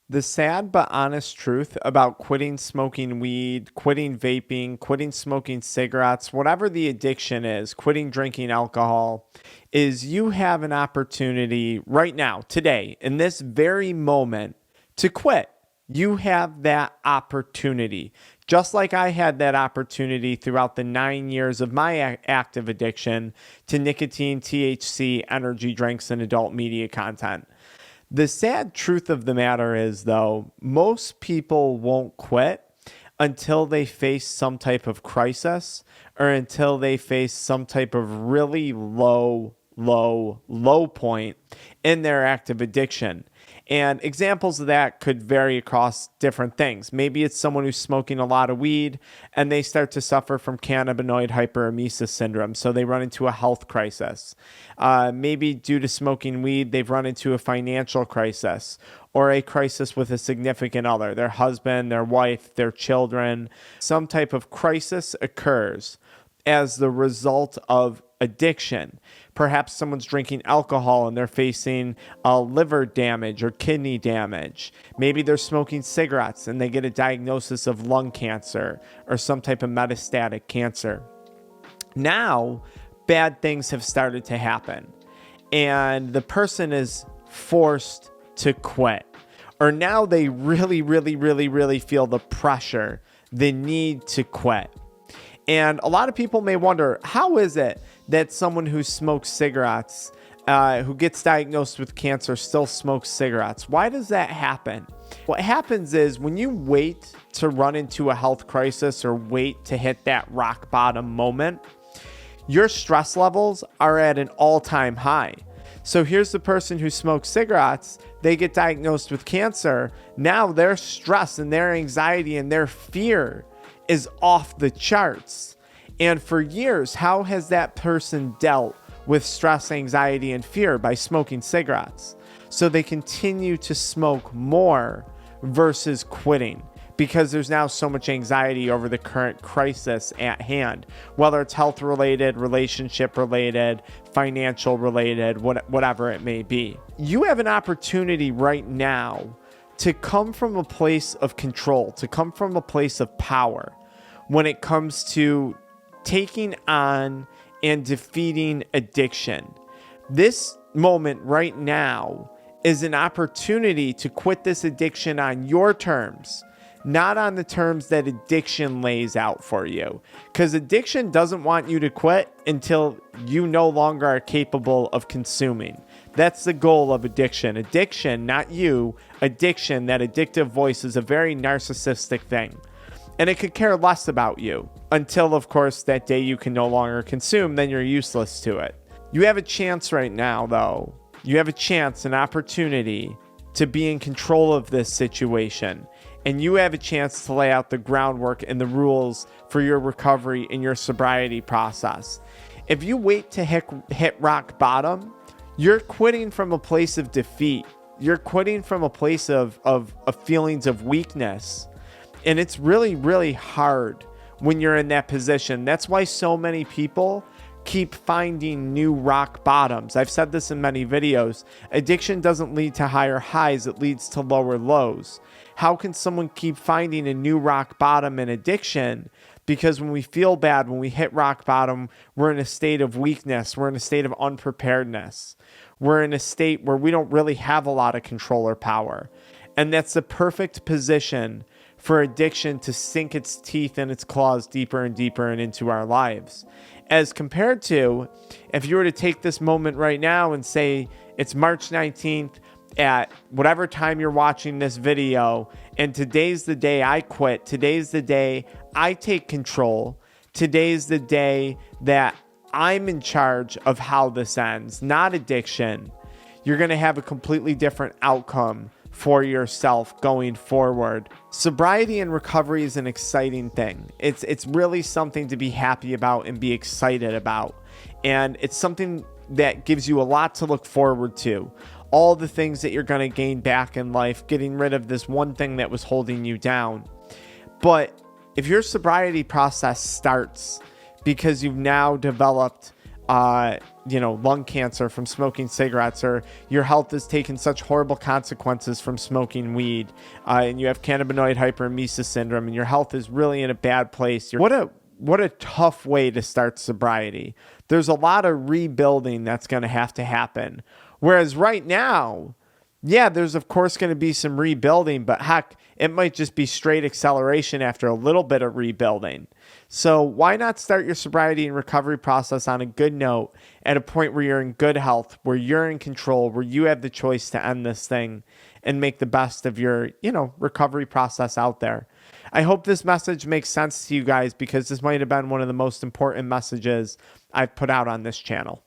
The sad but honest truth about quitting smoking weed, quitting vaping, quitting smoking cigarettes, whatever the addiction is, quitting drinking alcohol, is you have an opportunity right now, today, in this very moment, to quit. You have that opportunity. Just like I had that opportunity throughout the 9 years of my active addiction to nicotine, THC, energy drinks, and adult media content. The sad truth of the matter is, though, most people won't quit until they face some type of crisis or until they face some type of really low point in their active addiction. And examples of that could vary across different things. Maybe it's someone who's smoking a lot of weed and they start to suffer from cannabinoid hyperemesis syndrome. So they run into a health crisis. Maybe due to smoking weed, they've run into a financial crisis or a crisis with a significant other, their husband, their wife, their children. Some type of crisis occurs as the result of addiction. Perhaps someone's drinking alcohol and they're facing liver damage or kidney damage. Maybe they're smoking cigarettes and they get a diagnosis of lung cancer or some type of metastatic cancer. Now, bad things have started to happen and the person is forced to quit. Or now they really feel the pressure, the need to quit. And a lot of people may wonder, how is it that someone who smokes cigarettes, who gets diagnosed with cancer, still smokes cigarettes? Why does that happen? What happens is when you wait to run into a health crisis or wait to hit that rock bottom moment, your stress levels are at an all-time high. So here's the person who smokes cigarettes, they get diagnosed with cancer. Now their stress and their anxiety and their fear is off the charts. And for years, how has that person dealt with stress, anxiety, and fear? By smoking cigarettes. So they continue to smoke more versus quitting because there's now so much anxiety over the current crisis at hand, whether it's health related, relationship related, financial related, whatever it may be. You have an opportunity right now to come from a place of control, to come from a place of power when it comes to taking on and defeating addiction. This moment right now is an opportunity to quit this addiction on your terms, not on the terms that addiction lays out for you. Because addiction doesn't want you to quit until you no longer are capable of consuming. That's the goal of addiction. Addiction, not you. Addiction, that addictive voice, is a very narcissistic thing. And it could care less about you until, of course, that day you can no longer consume, then you're useless to it. You have a chance right now, though. You have a chance, an opportunity to be in control of this situation. And you have a chance to lay out the groundwork and the rules for your recovery and your sobriety process. If you wait to hit rock bottom, you're quitting from a place of defeat. You're quitting from a place of feelings of weakness. And it's really hard when you're in that position. That's why so many people keep finding new rock bottoms. I've said this in many videos. Addiction doesn't lead to higher highs, it leads to lower lows. How can someone keep finding a new rock bottom in addiction? Because when we feel bad, when we hit rock bottom, we're in a state of weakness. We're in a state of unpreparedness. We're in a state where we don't really have a lot of control or power. And that's the perfect position for addiction to sink its teeth and its claws deeper and deeper and into our lives. As compared to, if you were to take this moment right now and say it's March 19th at whatever time you're watching this video, and today's the day I quit, today's the day I take control, today's the day that I'm in charge of how this ends, not addiction, you're going to have a completely different outcome for yourself going forward. Sobriety and recovery is an exciting thing. It's really something to be happy about and be excited about. And it's something that gives you a lot to look forward to. All the things that you're going to gain back in life, getting rid of this one thing that was holding you down. But if your sobriety process starts because you've now developed lung cancer from smoking cigarettes, or your health has taken such horrible consequences from smoking weed, and you have cannabinoid hyperemesis syndrome, and your health is really in a bad place. What a tough way to start sobriety. There's a lot of rebuilding that's going to have to happen. Whereas right now, yeah, there's of course going to be some rebuilding, but heck, it might just be straight acceleration after a little bit of rebuilding. So why not start your sobriety and recovery process on a good note, at a point where you're in good health, where you're in control, where you have the choice to end this thing and make the best of your, recovery process out there. I hope this message makes sense to you guys, because this might have been one of the most important messages I've put out on this channel.